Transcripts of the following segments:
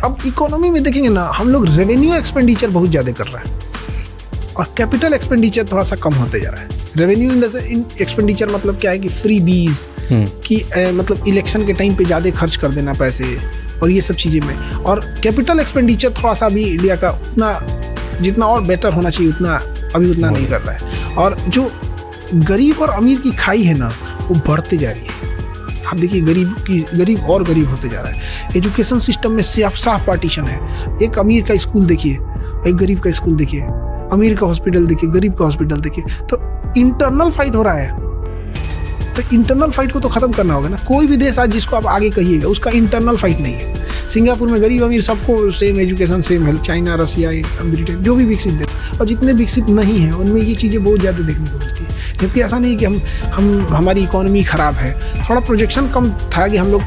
अब इकोनॉमी में देखेंगे ना, हम लोग रेवेन्यू एक्सपेंडिचर बहुत ज़्यादा कर रहे हैं और कैपिटल एक्सपेंडिचर थोड़ा सा कम होते जा रहा है। रेवेन्यू एक्सपेंडिचर मतलब क्या है कि फ्री बीज की मतलब इलेक्शन के टाइम पे ज़्यादा खर्च कर देना पैसे और ये सब चीज़ें में, और कैपिटल एक्सपेंडिचर थोड़ा सा भी इंडिया का उतना जितना और बेटर होना चाहिए उतना अभी उतना नहीं कर रहा है। और जो गरीब और अमीर की खाई है ना वो बढ़ते जा रही है। आप देखिए गरीब और गरीब होते जा रहा है। एजुकेशन सिस्टम में साफ पार्टीशन है। एक अमीर का स्कूल देखिए, एक गरीब का स्कूल देखिए, अमीर का हॉस्पिटल देखिए, गरीब का हॉस्पिटल देखिए। तो इंटरनल फाइट हो रहा है, तो इंटरनल फाइट को तो खत्म करना होगा ना। कोई भी देश आज जिसको आप आगे कहिएगा उसका इंटरनल फाइट नहीं है। सिंगापुर में गरीब अमीर सबको same education, same health. China, Russia, Britain, जो भी विकसित देश, और जितने विकसित नहीं हैं उनमें ये चीज़ें बहुत ज़्यादा देखने को मिलती है। जबकि ऐसा नहीं कि हमारी इकोनॉमी ख़राब है। थोड़ा प्रोजेक्शन कम था कि हम लोग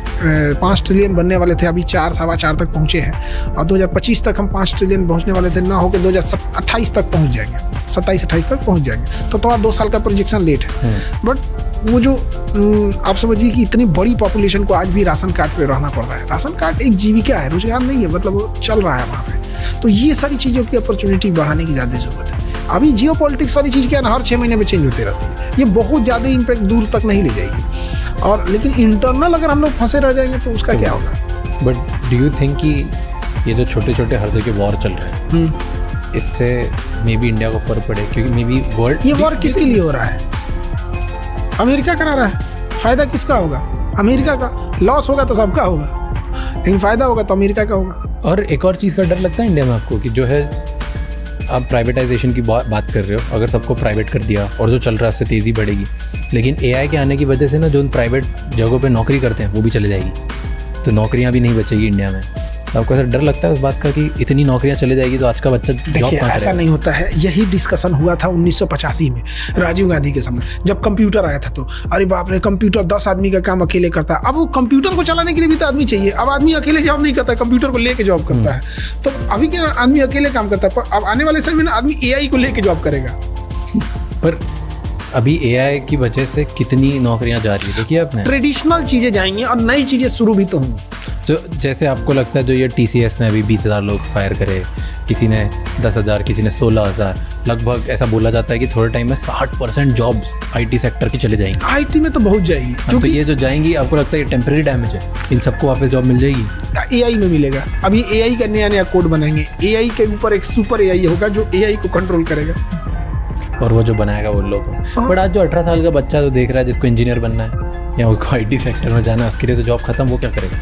5 ट्रिलियन बनने वाले थे, अभी 4-4.25 तक पहुँचे हैं, और 2025 तक हम 5 ट्रिलियन पहुँचने वाले थे, ना होकर 2028 तक पहुँच जाएंगे, 27-28 तक पहुँच जाएंगे। तो थोड़ा 2 साल का प्रोजेक्शन लेट है। बट वो जो आप समझिए कि इतनी बड़ी पॉपुलेशन को आज भी राशन कार्ड पे रहना पड़ रहा है। राशन कार्ड एक जीविका है, रोजगार नहीं है, मतलब वो चल रहा है वहाँ पे। तो ये सारी चीज़ों की अपॉर्चुनिटी बढ़ाने की ज़्यादा ज़रूरत है। अभी जियो पॉलिटिक्स वाली चीज़ क्या है ना, हर 6 महीने में चेंज होती रहती है। ये बहुत ज़्यादा इम्पैक्ट दूर तक नहीं ले जाएगी, और लेकिन इंटरनल अगर हम लोग फंसे रह जाएंगे तो उसका क्या होगा। बट डू यू थिंक कि ये जो छोटे छोटे हर जगह वॉर चल रहे हैं, इससे मे बी इंडिया को फर्क पड़े? क्योंकि मे बी वर्ल्ड, ये वॉर किसके लिए हो रहा है? अमेरिका करा रहा है। फ़ायदा किसका होगा? अमेरिका का। लॉस होगा तो सबका होगा, लेकिन फ़ायदा होगा तो अमेरिका का होगा। और एक और चीज़ का डर लगता है इंडिया में आपको कि जो है, आप प्राइवेटाइजेशन की बात कर रहे हो, अगर सबको प्राइवेट कर दिया और जो चल रहा है उससे तेज़ी बढ़ेगी, लेकिन एआई के आने की वजह से ना जो प्राइवेट जगहों पे नौकरी करते हैं वो भी चले जाएगी, तो नौकरियां भी नहीं बचेगी इंडिया में। तो आपको ऐसा डर लगता है उस बात का कि इतनी नौकरियां चले जाएगी तो आज का बच्चा जॉब कहाँ करेगा? ऐसा नहीं होता है। यही डिस्कशन हुआ था 1985 में राजीव गांधी के समय, जब कंप्यूटर आया था। तो अरे बाप रे, कंप्यूटर 10 आदमी का काम अकेले करता है। अब वो कंप्यूटर को चलाने के लिए भी तो आदमी चाहिए। अब आदमी अकेले जॉब नहीं करता, कंप्यूटर को लेके जॉब करता है। तो अभी क्या आदमी अकेले काम करता है, पर अब आने वाले समय में आदमी एआई को लेके जॉब करेगा। पर अभी एआई की वजह से कितनी नौकरियां जा रही है, देखिए आपने। ट्रेडिशनल चीज़ें जाएंगी और नई चीज़ें शुरू भी तो होंगी। तो जैसे आपको लगता है जो ये TCS ने अभी 20,000 लोग फायर करे, किसी ने 10,000, किसी ने 16,000, लगभग ऐसा बोला जाता है कि थोड़े टाइम में 60% जॉब्स IT सेक्टर की चले जाएंगी। IT में तो बहुत जाएगी। तो ये जो जाएंगी, आपको लगता है ये टेम्परेरी डैमेज है, इन सबको वापस जॉब मिल जाएगी? AI में मिलेगा। अभी AI का नया कोड बनाएंगे, AI के ऊपर एक सुपर AI होगा जो AI को कंट्रोल करेगा, और वो जो बनाएगा वो लोग। बट आज जो 18 साल का बच्चा जो देख रहा है, जिसको इंजीनियर बनना है या उसको IT सेक्टर में जाना है, उसके लिए तो जॉब खत्म। वो क्या करेगा?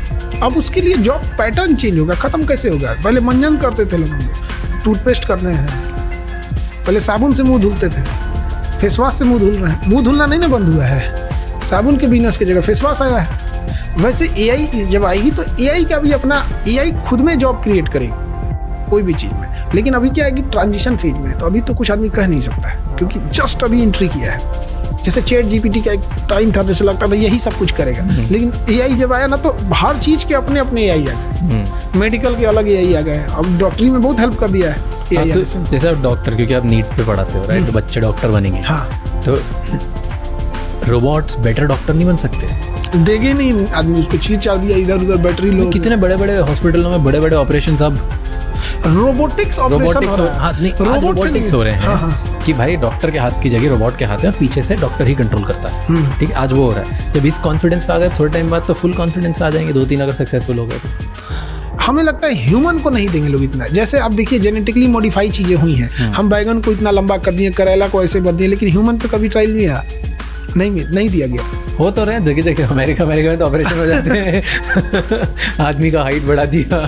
अब उसके लिए जॉब पैटर्न चेंज होगा। खत्म कैसे होगा? पहले मंजन करते थे लोग, टूथपेस्ट करते हैं, पहले साबुन से मुंह धुलते थे, फेस वॉश से मुंह धुल रहे हैं। मुंह धुलना नहीं ना बंद हुआ है, साबुन के बिजनेस की जगह फेस वॉश आया है। वैसे AI जब आएगी तो AI का भी अपना, AI खुद में जॉब क्रिएट करेगी कोई भी चीज़ में। लेकिन अभी क्या है कि ट्रांजिशन फेज में है, तो अभी तो कुछ आदमी कह नहीं सकता है, क्योंकि जस्ट अभी एंट्री किया है। जैसे ChatGPT का एक टाइम था जैसे लगता था यही सब कुछ करेगा, लेकिन AI जब आया ना तो हर चीज़ के अपने अपने AI आ गए। मेडिकल के अलग AI आ गए, अब डॉक्टरी में बहुत हेल्प कर दिया है AI। तो जैसे आप डॉक्टर, क्योंकि आप नीट पे पढ़ाते हो राइट, तो बच्चे डॉक्टर बनेंगे। हाँ, तो रोबोट्स बेटर डॉक्टर नहीं बन सकते? देगे नहीं आदमी, उसको चीज चार दिया इधर उधर बैटरी लो। कितने बड़े बड़े हॉस्पिटलों में बड़े बड़े ऑपरेशन अब रोबोटिक्स हो रहे हैं। हाँ। कि भाई डॉक्टर के हाथ की जगह रोबोट के हाथ है, पीछे से डॉक्टर ही कंट्रोल करता है। ठीक, आज वो हो रहा है। जब इस कॉन्फिडेंस पे आ गए, थोड़े टाइम बाद तो फुल कॉन्फिडेंस आ जाएंगे, 2-3 अगर सक्सेसफुल हो गए तो। हमें लगता है ह्यूमन को नहीं देंगे लोग इतना। जैसे आप देखिए जेनेटिकली मॉडिफाई चीजें हुई हैं, हम बैगन को इतना लंबा कर दिए, करेला को ऐसे कर दिए, लेकिन ह्यूमन पे कभी ट्रायल नहीं दिया गया। हो तो रहे हैं जगह जगह, अमेरिका में तो ऑपरेशन हो जाते हैं आदमी का हाइट बढ़ा दिया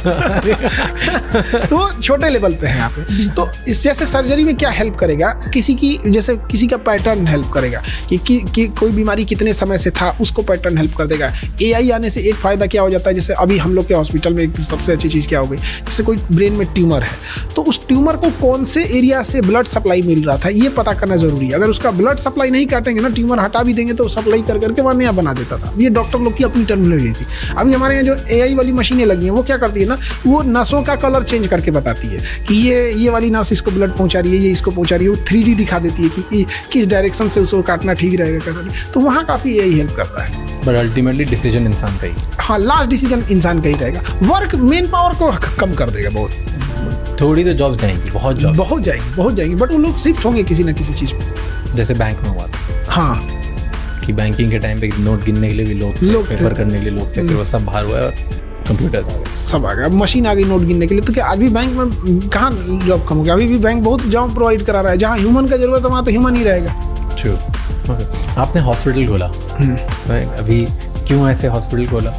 तो छोटे लेवल पे है यहाँ पे। तो इस जैसे सर्जरी में क्या हेल्प करेगा, किसी का पैटर्न हेल्प करेगा कि कोई बीमारी कितने समय से था, उसको पैटर्न हेल्प कर देगा। AI आने से एक फ़ायदा क्या हो जाता है, जैसे अभी हम लोग के हॉस्पिटल में एक सबसे अच्छी चीज़ क्या हो गई, जैसे कोई ब्रेन में ट्यूमर है तो उस ट्यूमर को कौन से एरिया से ब्लड सप्लाई मिल रहा था ये पता करना ज़रूरी है। अगर उसका ब्लड सप्लाई नहीं काटेंगे ना, ट्यूमर हटा भी देंगे तो सप्लाई कर करके वहाँ नया बना देता था। ये डॉक्टर लोग की अपनी टर्मिनोलॉजी थी। अभी हमारे यहाँ जो AI वाली मशीनें लगी हैं वो क्या करती है ना, वो नसों का कलर चेंज करके बताती है कि ये वाली नस इसको ब्लड पहुँचा रही है, ये इसको पहुँचा रही है। वो 3D दिखा देती है कि किस डायरेक्शन से उसको काटना ठीक रहेगा, कैसा नहीं। तो वहाँ काफ़ी AI हेल्प करता है। बट अल्टीमेटली डिसीजन इंसान का ही। हाँ, लास्ट डिसीजन इंसान का ही रहेगा। वर्क मेन पावर को कम कर देगा बहुत। थोड़ी तो जॉब्स जाएंगी, बहुत जाएंगी, बट वो लोग शिफ्ट होंगे किसी ना किसी चीज़ पे। जैसे बैंक में हुआ था। हाँ, कि बैंकिंग के टाइम पे नोट गिनने के लिए भी लोग पेपर करने के लिए लोग थे, फिर वो सब बाहर हुआ है और कंप्यूटर आ गए, सब आ गया। अब मशीन आ गई नोट गिनने के लिए। तो क्या आज भी बैंक में कहाँ जॉब कम हो गया? अभी भी बैंक बहुत जॉब प्रोवाइड करा रहा है। जहाँ ह्यूमन का जरूरत है वहाँ तो ह्यूमन ही रहेगा। ट्रू। आपने हॉस्पिटल खोला, अभी क्यों ऐसे हॉस्पिटल खोला?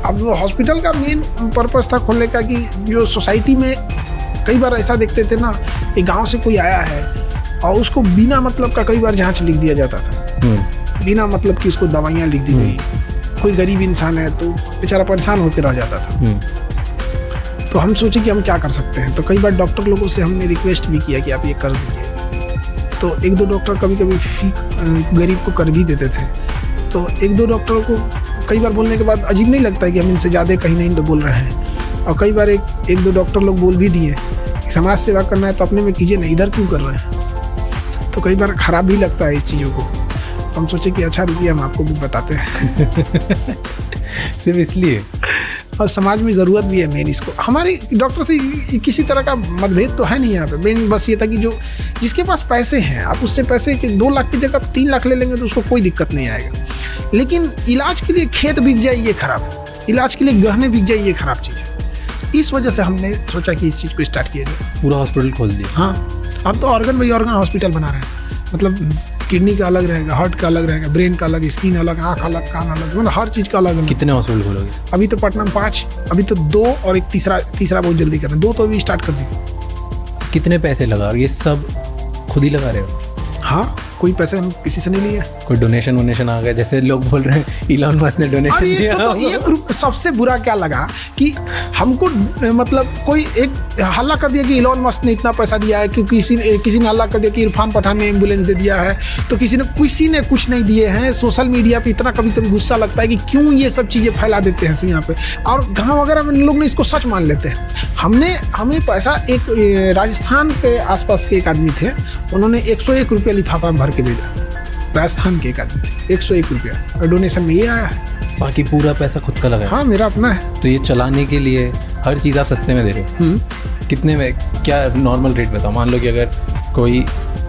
अब हॉस्पिटल का मेन पर्पस था खोलने का कि जो सोसाइटी में कई बार ऐसा देखते थे ना, एक गांव से कोई आया है और उसको बिना मतलब का कई बार जांच लिख दिया जाता था, बिना मतलब कि उसको दवाइयाँ लिख दी गई। कोई गरीब इंसान है तो बेचारा परेशान होकर रह जाता था। तो हम सोचे कि हम क्या कर सकते हैं। तो कई बार डॉक्टर लोगों से हमने रिक्वेस्ट भी किया कि आप ये कर दीजिए। तो एक दो डॉक्टर कभी कभी फी गरीब को कर भी देते थे। तो एक दो डॉक्टरों को कई बार बोलने के बाद अजीब नहीं लगता है कि हम इनसे ज़्यादा कहीं नहीं तो बोल रहे हैं। और कई बार एक दो डॉक्टर लोग बोल भी दिए कि समाज सेवा करना है तो अपने में कीजिए ना, इधर क्यों कर रहे हैं। तो कई बार ख़राब भी लगता है इस चीज़ों को। हम सोचे कि अच्छा रुकिए, हम आपको भी बताते हैं। सिर्फ इसलिए, और समाज में ज़रूरत भी है मेन इसको। हमारे डॉक्टर से किसी तरह का मतभेद तो है नहीं यहाँ पे। मेन बस ये था कि जो जिसके पास पैसे हैं, आप उससे पैसे के 2 लाख की जगह 3 लाख ले लेंगे तो उसको कोई दिक्कत नहीं आएगा। लेकिन इलाज के लिए खेत बिक जाए ये खराब, इलाज के लिए गहने बिक जाए ये खराब चीज़ है। इस वजह से हमने सोचा कि इस चीज़ को स्टार्ट किया जाए। पूरा हॉस्पिटल खोल दिया। हाँ, अब तो ऑर्गन बाई ऑर्गन हॉस्पिटल बना रहे हैं। मतलब किडनी का अलग रहेगा, हार्ट का अलग रहेगा, ब्रेन का अलग, स्किन अलग, आँख अलग, कान अलग, मतलब हर चीज़ का अलग। कितने हॉस्पिटल खोलोगे? अभी तो पटना में 5, अभी तो 2 और एक तीसरा बहुत जल्दी कर रहे हैं। 2 तो अभी स्टार्ट कर दिए। कितने पैसे लगा? ये सब खुद ही लगा रहे हो? हाँ, कोई पैसे हम किसी से नहीं लिए। कोई डोनेशन आ गया? जैसे लोग बोल रहे हैं इलॉन मस्क ने डोनेशन दिया। तो ये ग्रुप सबसे बुरा क्या लगा कि हमको मतलब कोई एक हल्ला कर दिया कि इलॉन मस्क ने इतना पैसा दिया है, क्योंकि किसी ने हल्ला कर दिया कि इरफान पठान ने एम्बुलेंस दे दिया है, तो किसी ने कुछ नहीं दिए हैं। सोशल मीडिया पे इतना कभी कभी गुस्सा लगता है कि क्यों ये सब चीज़ें फैला देते हैं यहाँ पे। और गाँव वगैरह में लोग ने इसको सच मान लेते हैं। हमें पैसा एक राजस्थान के आसपास के एक आदमी थे, उन्होंने 101 रुपया लिफाफा भर के भेजा। राजस्थान के एक आदमी थे, 101 रुपया, और डोनेशन में ये आया है। बाकी पूरा पैसा खुद का लगा? हाँ, मेरा अपना है। तो ये चलाने के लिए हर चीज़ आप सस्ते में दे रहे हो? कितने में? क्या नॉर्मल रेट बताओ। मान लो कि अगर कोई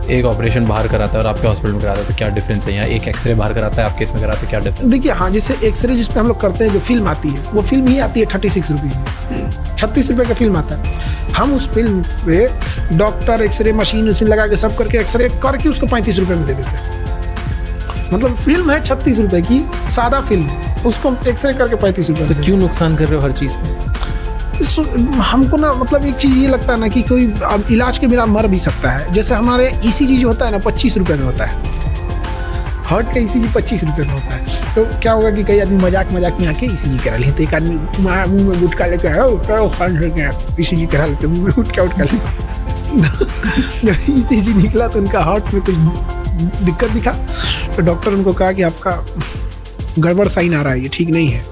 एक ऑपरेशन बाहर कराता है और आपके हॉस्पिटल में कराता है तो क्या डिफरेंस है? यहाँ एक एक्सरे बाहर कराता है, आपके इसमें कराता है, क्या डिफरेंस? देखिए, हाँ, जैसे एक्सरे जिस पे हम लोग करते हैं, जो फिल्म आती है वो फिल्म ही आती है 36 रुपये, 36 रुपये का फिल्म आता है। हम उस फिल्म पे डॉक्टर एक्सरे मशीन लगा के सब करके एक्सरे करके उसको 35 रुपये में दे देते हैं। मतलब फिल्म है 36 रुपये की, सादा फिल्म, उसको एक्सरे करके 35 रुपये। तो क्यों नुकसान कर रहे हो हर चीज़ में? हमको ना मतलब एक चीज़ ये लगता है ना कि कोई अब इलाज के बिना मर भी सकता है। जैसे हमारे ECG जो होता है ना 25 रुपये में होता है, हार्ट का ECG 25 रुपये में होता है। तो क्या होगा कि कई आदमी मजाक में आके ECG करा लेते। एक आदमी मुँह में गुटका लेके ECG करा लेते, मुँह में गुटका लेते। जब ECG निकला तो उनका हार्ट में कुछ दिक्कत दिखा, तो डॉक्टर उनको कहा कि आपका गड़बड़ साइन आ रहा है, ये ठीक नहीं है।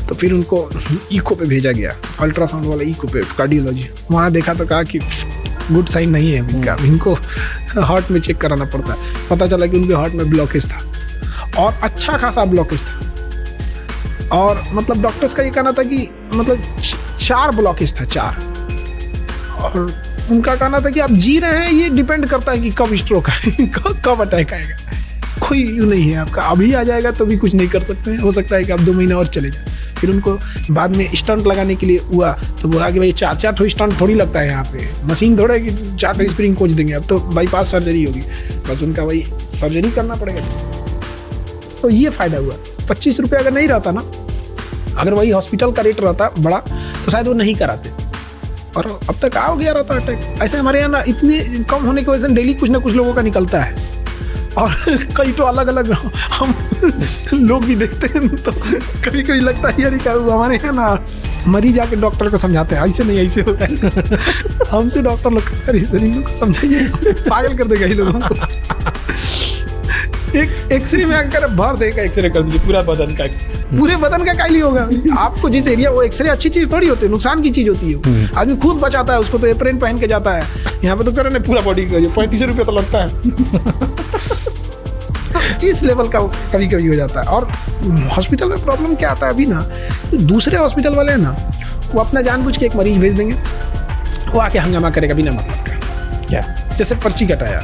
तो फिर उनको इको पे भेजा गया, अल्ट्रासाउंड वाला इको पे, कार्डियोलॉजी। वहाँ देखा तो कहा कि गुड साइन नहीं है इनका, इनको हार्ट में चेक कराना पड़ता है। पता चला कि उनके हार्ट में ब्लॉकेज था, और अच्छा खासा ब्लॉकेज था। और मतलब डॉक्टर्स का ये कहना था कि मतलब 4 ब्लॉकेज था, 4। और उनका कहना था कि आप जी रहे हैं, ये डिपेंड करता है कि कब स्ट्रोक आएगा, कब अटैक आएगा। कोई यूँ नहीं है आपका, अभी आ जाएगा तो भी कुछ नहीं कर सकते हैं। हो सकता है कि आप 2 महीना और चले जाए। फिर उनको बाद में स्टंट लगाने के लिए हुआ तो बोला कि भाई 4 ठो स्टंट थोड़ी लगता है यहाँ पे, मशीन थोड़ा है कि 4 ठो स्प्रिंग कोच देंगे। अब तो बाईपास सर्जरी होगी, बस उनका वही सर्जरी करना पड़ेगा। तो ये फ़ायदा हुआ। 25 रुपये अगर नहीं रहता ना, अगर वही हॉस्पिटल का रेट रहता बड़ा, तो शायद वो नहीं कराते। और अब तक आ गया रहता अटैक। ऐसे हमारे यहाँ ना इतने कम होने की वजह से डेली कुछ ना कुछ लोगों का निकलता है। और कई तो अलग अलग हम लोग भी देखते हैं, तो कभी कभी लगता है यार क्या हुआ। हमारे यहाँ ना मरीज जाके डॉक्टर को समझाते हैं, ऐसे नहीं ऐसे होता है। हमसे डॉक्टर लोग इन लोग को समझाइए, पागल कर देगा इन लोगों को। एक एक्सरे में आकर भर देगा, एक्सरे कर दीजिए पूरा बदन का एक्सरे, पूरे बदन का काली होगा आपको जिस एरिया, वो एक्सरे अच्छी चीज थोड़ी होती है, नुकसान की चीज होती है। आदमी खुद बचाता है, उसको तो एप्रन पहन के जाता है, यहाँ पे तो करे ना पूरा बॉडी का 35 रुपये तो लगता है। तो इस लेवल का कभी कभी हो जाता है। और हॉस्पिटल में प्रॉब्लम क्या आता है अभी ना, दूसरे हॉस्पिटल वाले हैं ना, वो अपना जानबूझ के एक मरीज भेज देंगे, वो आके हंगामा करेगा बिना मतलब का। क्या? जैसे पर्ची कटाया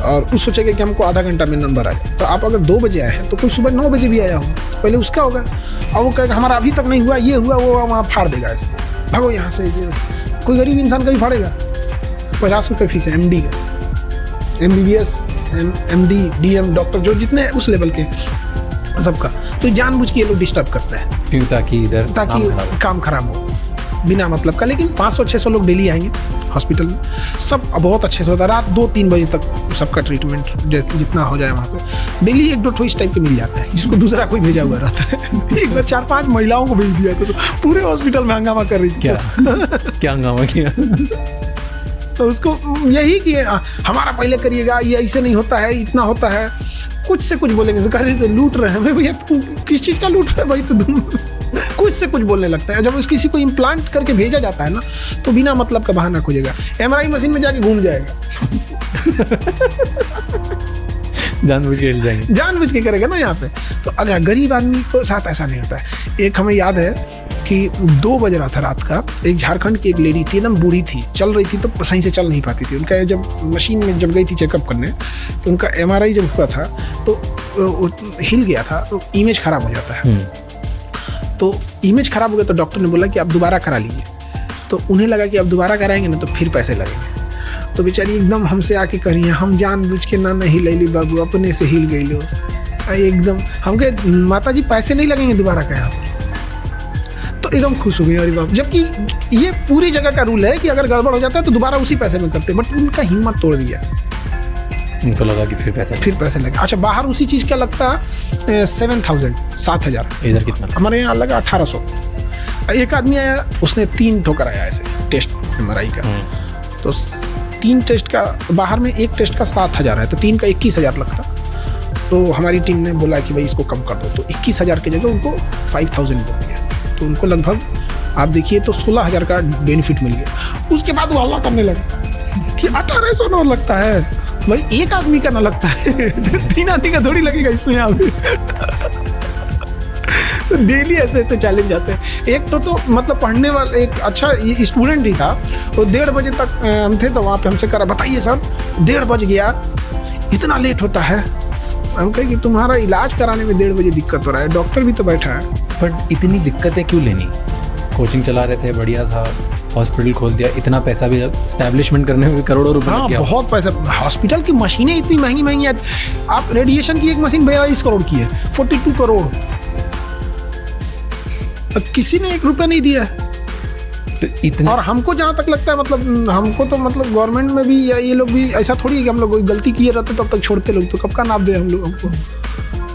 और उस सोचेगा कि हमको आधा घंटा में नंबर आए, तो आप अगर 2 बजे आए हैं तो कोई सुबह 9 बजे भी आया हो, पहले उसका होगा, और वो कहेगा हमारा अभी तक नहीं हुआ, ये हुआ, वो वहाँ फाड़ देगा ऐसे, भागो यहाँ से। कोई गरीब इंसान कभी फाड़ेगा? 50 रुपये फीस है MD का, MBBS, MD, DM, डॉक्टर जो जितने उस लेवल के सबका, तो जानबूझ के ये लोग डिस्टर्ब करते हैं क्यों? ताकि काम खराब हो बिना मतलब का। लेकिन 500-600 लोग डेली आएंगे हॉस्पिटल में, सब बहुत अच्छे से होता है, रात 2-3 बजे तक सबका ट्रीटमेंट जितना हो जाए वहाँ पे। डेली 1-2 इस टाइप के मिल जाता है, जिसको दूसरा कोई भेजा हुआ रहता है। एक बार 4-5 महिलाओं को भेज दिया तो पूरे हॉस्पिटल में हंगामा कर रही थी। क्या हंगामा किया? तो उसको यही कि हमारा पहले करिएगा, ये ऐसे नहीं होता है, इतना होता है, कुछ से कुछ बोलेंगे, कह रहे तो लूट रहे हैं भैया, किस चीज़ का लूट रहे हैं भाई, तो तुम कुछ से कुछ बोलने लगता है। जब उस किसी को इम्प्लांट करके भेजा जाता है ना, तो बिना मतलब का बहाना खोजेगा, MRI मशीन में जाके घूम जाएगा। जानबूझ के जाएंगे, जानबूझ के करेगा ना यहाँ पे। तो अगर गरीब आदमी को साथ ऐसा नहीं होता है। एक हमें याद है कि 2 बज रहा था रात का, एक झारखंड की एक लेडी थी, एकदम बूढ़ी थी, चल रही थी तो सही से चल नहीं पाती थी। उनका जब मशीन में जब गई थी चेकअप करने, तो उनका MRI जब हुआ था तो हिल गया था, तो इमेज खराब हो जाता है। तो इमेज खराब हो गया तो डॉक्टर ने बोला कि आप दोबारा करा लीजिए। तो उन्हें लगा कि अब दोबारा कराएंगे ना तो फिर पैसे लगेंगे। तो बेचारी एकदम हमसे आके कह रही है, हम जानबूझ के ना नहीं ले ली बाबू, अपने से हिल गई लो एकदम। हम कहे माता जी पैसे नहीं लगेंगे दोबारा का यहाँ पर। तो एकदम खुश हो गई अरे बाप, जबकि ये पूरी जगह का रूल है कि अगर गड़बड़ हो जाता है तो दोबारा उसी पैसे में करते, बट उनका हिम्मत तोड़ दिया। उनको लगा कि फिर पैसे लगे। अच्छा, बाहर उसी चीज़ का लगता 7,000, 7,000। इधर कितना? हमारे यहाँ लगा 1,800। एक आदमी आया, उसने 3 ठोकर आया ऐसे टेस्ट MRI का। तो 3 टेस्ट का, बाहर में एक टेस्ट का 7,000 है, तो 3 का 21,000 लगता। तो हमारी टीम ने बोला कि भाई इसको कम कर दो, तो 21,000 की जगह उनको 5,000 बोल दिया। तो उनको लगभग आप देखिए तो 16,000 का बेनिफिट मिल गया। उसके बाद वो हल्ला करने लगा कि 1,800 ना लगता है भाई, एक आदमी का ना लगता है, 3 आदमी का थोड़ी लगेगा इसमें। यहाँ पे तो डेली ऐसे चैलेंज आते हैं। एक तो मतलब पढ़ने वाला एक अच्छा स्टूडेंट ही था, वो 1:30 बजे तक हम थे, तो वहाँ पे हमसे करा बताइए सर 1:30 बज गया, इतना लेट होता है। हम कहे कि तुम्हारा इलाज कराने में 1:30 बजे दिक्कत हो रहा है, डॉक्टर भी तो बैठा है। बट इतनी दिक्कतें क्यों लेनी? कोचिंग चला रहे थे, बढ़िया था, हॉस्पिटल खोल दिया, इतना पैसा भी एस्टैब्लिशमेंट करने में करोड़ों रुपए लग गया। बहुत पैसा। हॉस्पिटल की मशीनें इतनी महंगी है। आप रेडिएशन की एक मशीन 42 करोड़ की है, 42 करोड़। किसी ने 1 रुपया नहीं दिया तो इतने। और हमको जहाँ तक लगता है, मतलब हमको तो मतलब गवर्नमेंट में भी या ये लोग भी ऐसा थोड़ी है कि हम लोग कोई गलती किए रहते तब तक छोड़ते लोग, तो कब का नाप दे हम लोग हमको।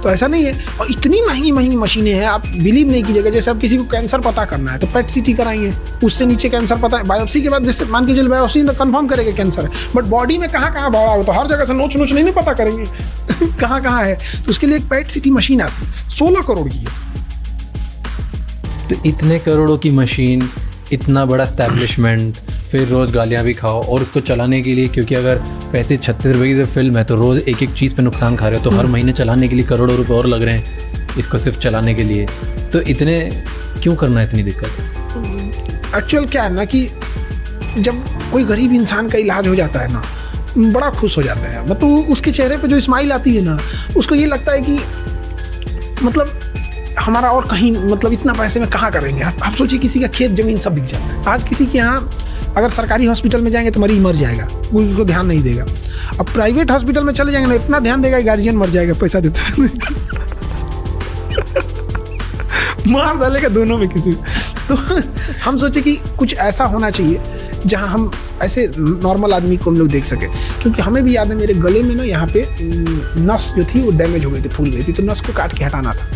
तो ऐसा नहीं है। और इतनी महंगी मशीनें हैं, आप बिलीव नहीं कीजिएगा। जैसे अब किसी को कैंसर पता करना है तो PET CT कराएंगे, उससे नीचे कैंसर पता है, बायोप्सी के बाद जैसे मान के चलिए बायोप्सी तो कंफर्म करेगा कैंसर है, बट बॉडी में कहाँ कहाँ बढ़ा हो तो हर जगह से नोच नहीं पता करेंगे कहाँ कहाँ है। तो उसके लिए एक PET CT मशीन आती है, 16 करोड़ की है। तो इतने करोड़ों की मशीन, इतना बड़ा एस्टैब्लिशमेंट, फिर रोज़ गालियाँ भी खाओ, और उसको चलाने के लिए, क्योंकि अगर 35-36 रुपये की फिल्म है तो रोज़ एक चीज़ पे नुकसान खा रहे हो, तो हर महीने चलाने के लिए करोड़ों रुपए और लग रहे हैं इसको सिर्फ चलाने के लिए। तो इतने क्यों करना है, इतनी दिक्कत? एक्चुअल क्या है ना कि जब कोई गरीब इंसान का इलाज हो जाता है ना, बड़ा खुश हो जाता है। मतलब उसके चेहरे पे जो स्माइल आती है ना, उसको ये लगता है कि मतलब हमारा और कहीं, मतलब इतना पैसे में कहाँ करेंगे। आप सोचिए किसी का खेत जमीन सब बिक जाता है। आज किसी के यहाँ अगर सरकारी हॉस्पिटल में जाएंगे तो मरीज मर जाएगा, कोई उसको ध्यान नहीं देगा। अब प्राइवेट हॉस्पिटल में चले जाएंगे ना, इतना ध्यान देगा, गार्जियन मर जाएगा पैसा देते मार डालेगा दोनों में किसी। तो हम सोचे कि कुछ ऐसा होना चाहिए जहां हम ऐसे नॉर्मल आदमी को हम लोग देख सके। क्योंकि हमें भी याद है, मेरे गले में ना यहाँ पे नस जो थी वो डैमेज हो गई थी, फूल गई थी, तो नस को काट के हटाना था।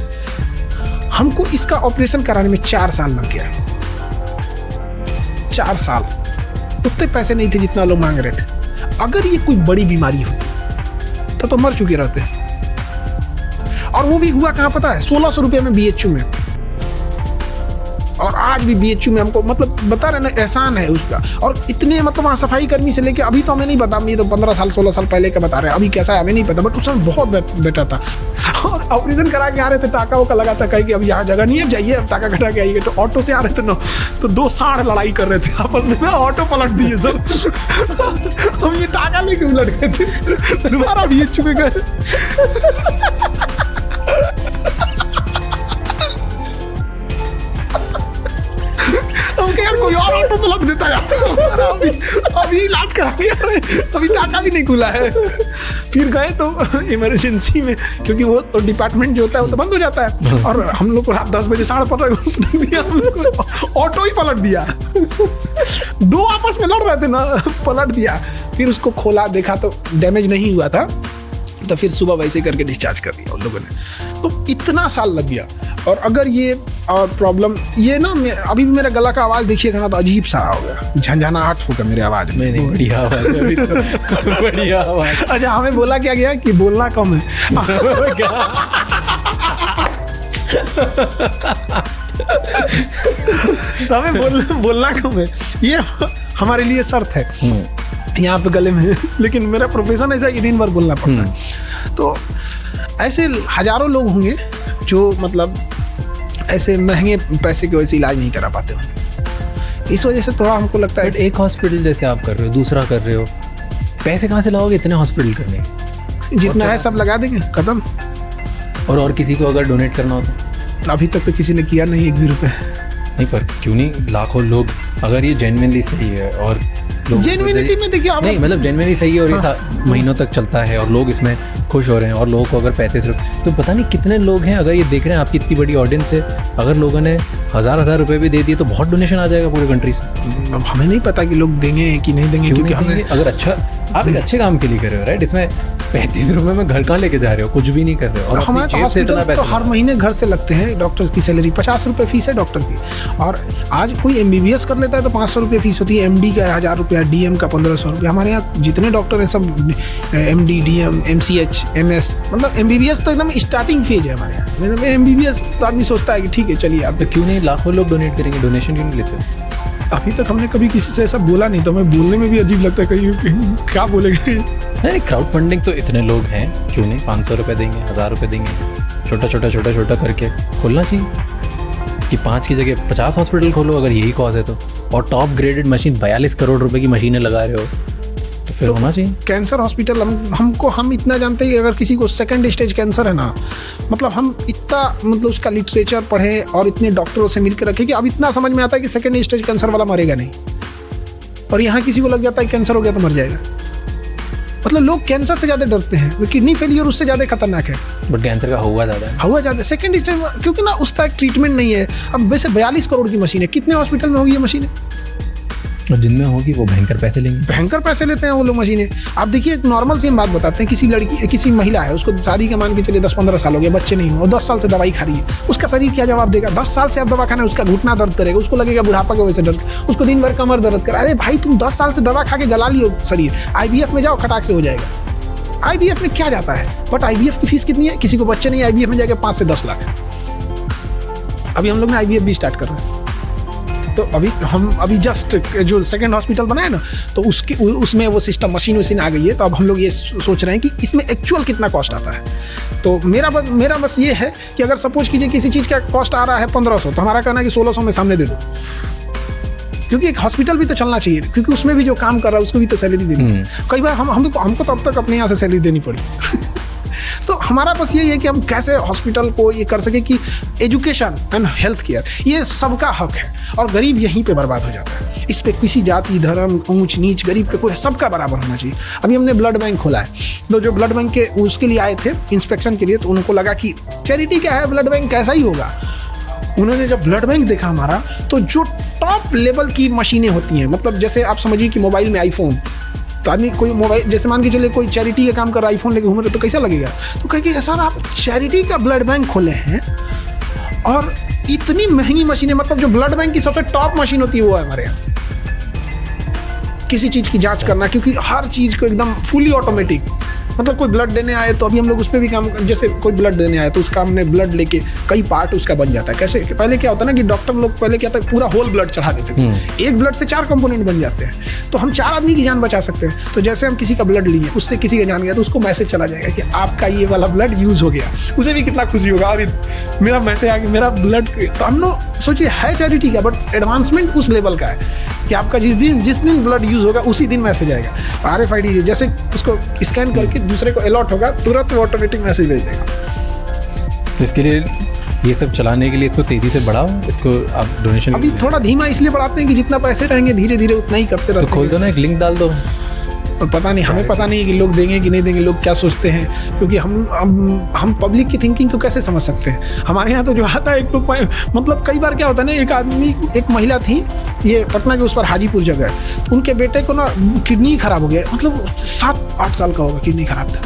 हमको इसका ऑपरेशन कराने में 4 साल लग गया। 4 साल। उतने पैसे नहीं थे जितना लोग मांग रहे थे। अगर ये कोई बड़ी बीमारी होती तो मर चुके रहते, और वो भी हुआ कहाँ पता है, 1600 रुपये में BHU में। और आज भी BHU में हमको मतलब बता रहे ना एहसान है उसका। और इतने मतलब वहाँ सफाई कर्मी से लेके अभी तो हमें नहीं पता, ये तो 15 साल 16 साल पहले का बता रहे हैं, अभी कैसा है हमें नहीं पता, बट उस समय बहुत बेटर था। और ऑपरेशन करा के आ रहे थे, टाका वाका लगा था, कहीं कि अब यहाँ जगह नहीं है, जाइए अब टाका कटा के आइए। तो ऑटो से आ रहे थे ना, तो 2 साढ़ लड़ाई कर रहे थे आपस में, ऑटो पलट दिए सब। हम ये टाका लेके उलट गए थे, दोबारा BHU में गए। यार कोई और ऑटो तो लग देता यार, अभी इलाज करा के अभी टाका भी नहीं खुला है। फिर गए तो इमरजेंसी में, क्योंकि वो तो डिपार्टमेंट जो होता है वो तो बंद हो जाता है। और हम लोग को रात 10 बजे 15:30 दिया, हम लोग को ऑटो ही पलट दिया। 2 आपस में लड़ रहे थे ना, पलट दिया। फिर उसको खोला, देखा तो डैमेज नहीं हुआ था, तो फिर सुबह वैसे करके डिस्चार्ज कर दिया उन लोगों ने। तो इतना साल लग गया। और अगर ये प्रॉब्लम ये ना, अभी भी मेरा गला का आवाज़ देखिएगा ना तो अजीब सा हो गया, झंझनाहट होगा मेरे आवाज़ में। नहीं बढ़िया आवाज़ है अभी तो। बढ़िया आवाज़। अच्छा, हमें बोला क्या गया कि बोलना कम है। तो हमें बोलना कम है, ये हमारे लिए शर्त है यहाँ पे गले में। लेकिन मेरा प्रोफेशन ऐसा है कि दिन भर बोलना पड़ता है। तो ऐसे हजारों लोग होंगे जो मतलब ऐसे महंगे पैसे की वजह से इलाज नहीं करा पाते होंगे। इस वजह से थोड़ा हमको लगता है। बट एक हॉस्पिटल जैसे आप कर रहे हो, दूसरा कर रहे हो, पैसे कहाँ से लाओगे इतने हॉस्पिटल करने? जितना है सब लगा देंगे, खत्म। और किसी को अगर डोनेट करना हो तो? अभी तक तो किसी ने किया नहीं 1 भी रुपये। नहीं, पर क्यों नहीं, लाखों लोग, अगर ये जेन्युइनली सही है और जेन्युइनिटी में देखिए नहीं मतलब जेन्युइनली सही है और ये महीनों तक चलता है और लोग इसमें खुश हो रहे हैं, और लोगों को अगर पैसे सिर्फ, तो पता नहीं कितने लोग हैं अगर ये देख रहे हैं, आपकी इतनी बड़ी ऑडियंस है, अगर लोगों ने 1000 रुपए भी दे दिए तो बहुत डोनेशन आ जाएगा पूरे कंट्री से। अब हमें नहीं पता कि लोग देंगे कि नहीं देंगे, क्योंकि हमें अगर अच्छा, आप एक अच्छे काम के लिए कर रहे हो राइट, इसमें 35 रुपए में घर कहाँ लेके जा रहे हो, कुछ भी नहीं कर रहे हो। और हमारे हॉस्पिटल तो हर महीने घर से लगते हैं, डॉक्टर्स की सैलरी 50 रुपये फीस है डॉक्टर की। और आज कोई MBBS कर लेता है तो 500 रुपये फीस होती है, MD का 1000 रुपया, DM का 1500 रुपया। हमारे यहाँ जितने डॉक्टर हैं सब MD, DM, MCH, MS, मतलब MBBS तो एकदम स्टार्टिंग फेज है हमारे यहाँ। मतलब MBBS तो आदमी सोचता है कि ठीक है चलिए आप। तो क्यों नहीं लाखों लोग डोनेट करेंगे, डोनेशन क्यों नहीं लेते? अभी तक हमने कभी किसी से ऐसा बोला नहीं, तो हमें बोलने में भी अजीब लगता है, कहीं क्या बोलेंगे। नहीं, क्राउड फंडिंग तो इतने लोग हैं, क्यों नहीं 500 रुपये देंगे, 1000 रुपये देंगे, छोटा छोटा करके खोलना चाहिए कि 5 की जगह 50 हॉस्पिटल खोलो अगर यही कॉज है तो। और टॉप ग्रेडेड मशीन 42 करोड़ रुपए की मशीनें लगा रहे हो तो फिर होना चाहिए। कैंसर हॉस्पिटल हम इतना जानते हैं कि अगर किसी को 2nd स्टेज कैंसर है ना, मतलब हम इतना मतलब उसका लिटरेचर पढ़े और इतने डॉक्टरों से मिलकर रखे कि अब इतना समझ में आता है कि 2nd स्टेज कैंसर वाला मरेगा नहीं। और यहाँ किसी को लग जाता है कैंसर हो गया तो मर जाएगा। मतलब लोग कैंसर से ज़्यादा डरते हैं, किडनी फेलियर उससे ज़्यादा खतरनाक है। बट कैंसर का हुआ ज़्यादा है, हुआ ज़्यादा 2nd स्टेज, क्योंकि ना उसका एक ट्रीटमेंट नहीं है। अब वैसे 42 करोड़ की मशीन है, कितने हॉस्पिटल में होगी ये मशीनें? और जिनमें होगी वो भयंकर पैसे लेंगे, भयंकर पैसे लेते हैं वो लोग मशीनें। आप देखिए एक नॉर्मल सी हम बात बताते हैं, किसी महिला है, उसको शादी का मान के चलिए 10-15 साल हो गया, बच्चे नहीं हो, 10 साल से दवाई खा रही है, उसका शरीर क्या जवाब देगा? 10 साल से आप दवा खाना है, उसका घुटना दर्द करेगा, उसको लगेगा बुढ़ापा के वजह से दर्द, उसको दिन भर कमर दर्द कर। अरे भाई तुम 10 साल से दवा खा के गला लियो शरीर, IVF में जाओ खटाक से हो जाएगा। IVF में क्या जाता है? बट IVF की फीस कितनी है? किसी को बच्चे नहीं, IVF में जाएगा 5 से 10 लाख। अभी हम लोग ने IVF भी स्टार्ट कर रहे हैं। तो अभी जस्ट जो 2nd हॉस्पिटल बना है ना, तो उसमें वो सिस्टम मशीन आ गई है। तो अब हम लोग ये सोच रहे हैं कि इसमें एक्चुअल कितना कॉस्ट आता है। तो मेरा बस ये है कि अगर सपोज कीजिए किसी चीज़ का कॉस्ट आ रहा है 1500, तो हमारा कहना है कि 1600 में सामने दे दो, क्योंकि एक हॉस्पिटल भी तो चलना चाहिए, क्योंकि उसमें भी जो काम कर रहा है उसको भी तो सैलरी देनी है। कई बार हमको तो अब तक अपने यहाँ से सैलरी देनी पड़ी। तो हमारा बस यही है कि हम कैसे हॉस्पिटल को ये कर सके कि एजुकेशन एंड हेल्थ केयर ये सबका हक है, और गरीब यहीं पे बर्बाद हो जाता है। इस पे किसी जाति, धर्म, ऊंच नीच, गरीब के कोई, सबका बराबर होना चाहिए। अभी हमने ब्लड बैंक खोला है, तो जो ब्लड बैंक के उसके लिए आए थे इंस्पेक्शन के लिए, तो उनको लगा कि चैरिटी क्या है, ब्लड बैंक कैसा ही होगा। उन्होंने जब ब्लड बैंक देखा हमारा, तो जो टॉप लेवल की मशीनें होती हैं, मतलब जैसे आप समझिए कि मोबाइल में आईफोन, तो आदमी कोई मोबाइल जैसे मान के चले कोई चैरिटी का काम कर रहा है, आईफोन लेके घूम रहे तो कैसा लगेगा? तो कहेंगे सर आप चैरिटी का ब्लड बैंक खोले हैं और इतनी महंगी मशीनें, मतलब जो ब्लड बैंक की सबसे टॉप मशीन होती है वो है हमारे यहाँ। किसी चीज़ की जांच करना, क्योंकि हर चीज़ को एकदम फुली ऑटोमेटिक, मतलब कोई ब्लड देने आए तो अभी हम लोग उस पर भी काम, जैसे कोई ब्लड देने आए तो उसका हमने ब्लड लेके कई पार्ट उसका बन जाता है। कैसे, पहले क्या होता है ना कि डॉक्टर लोग पहले क्या था, पूरा होल ब्लड चढ़ा देते थे, एक ब्लड से 4 कंपोनेंट बन जाते हैं, तो हम 4 आदमी की जान बचा सकते हैं। तो जैसे हम किसी का ब्लड लिए, उससे किसी का जान गया तो उसको मैसेज चला जाएगा कि आपका ये वाला ब्लड यूज हो गया, उसे भी कितना खुशी होगा, अरे मेरा मैसेज आ गया, मेरा ब्लड। तो हम लोग सोचिए है चैरिटी का, बट एडवांसमेंट उस लेवल का है कि आपका जिस दिन ब्लड यूज होगा उसी दिन मैसेज आएगा। RFID जैसे उसको स्कैन करके दूसरे को अलॉट होगा, तुरंत वो ऑटोमेटिक मैसेज भेज देगा। इसके लिए ये सब चलाने के लिए इसको तेजी से बढ़ाओ, इसको आप डोनेशन अभी थोड़ा धीमा इसलिए बढ़ाते हैं कि जितना पैसे रहेंगे धीरे धीरे उतना ही करते रहते तो खोल दो ना, एक लिंक डाल दो। और पता नहीं, हमें पता नहीं कि लोग देंगे कि नहीं देंगे, लोग क्या सोचते हैं, क्योंकि हम पब्लिक की थिंकिंग को कैसे समझ सकते हैं। हमारे यहाँ तो जो आता है एक लोग, मतलब कई बार क्या होता है ना, एक आदमी, एक महिला थी, ये पटना के उस पर हाजीपुर जगह है, तो उनके बेटे को ना किडनी खराब हो गया, मतलब 7-8 साल का होगा, किडनी खराब था,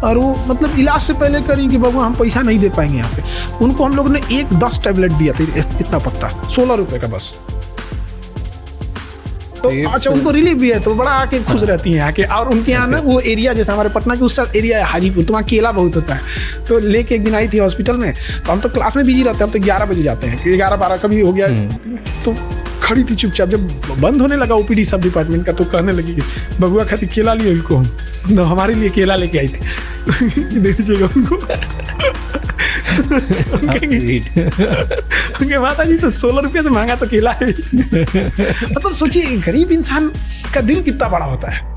और वो मतलब इलाज से पहले करी कि बाबू हम पैसा नहीं दे पाएंगे यहाँ पे। उनको हम लोग ने 10 टैबलेट दिया था, इतना पत्ता, 16 रुपये का बस। तो अच्छा, उनको रिलीफ भी है तो बड़ा आके खुश रहती हैं आके। और उनके यहाँ ना वो एरिया, जैसे हमारे पटना के उस साइड एरिया है हाजीपुर, तो वहाँ केला बहुत होता है। तो लेके एक दिन आई थी हॉस्पिटल में, तो हम तो क्लास में बिजी रहते हैं, हम तो 11 बजे जाते हैं, 11-12 कभी हो गया। तो खड़ी थी चुपचाप, जब बंद होने लगा OPD सब डिपार्टमेंट का, तो कहने लगी कि बबुआ खाती केला लिए उनको, हम तो हमारे लिए केला लेके आई थी, दे दीजिएगा उनको। उनके माता जी तो 16 रुपये से महंगा तो केला है। मतलब सोचिए गरीब इंसान का दिल कितना बड़ा होता है।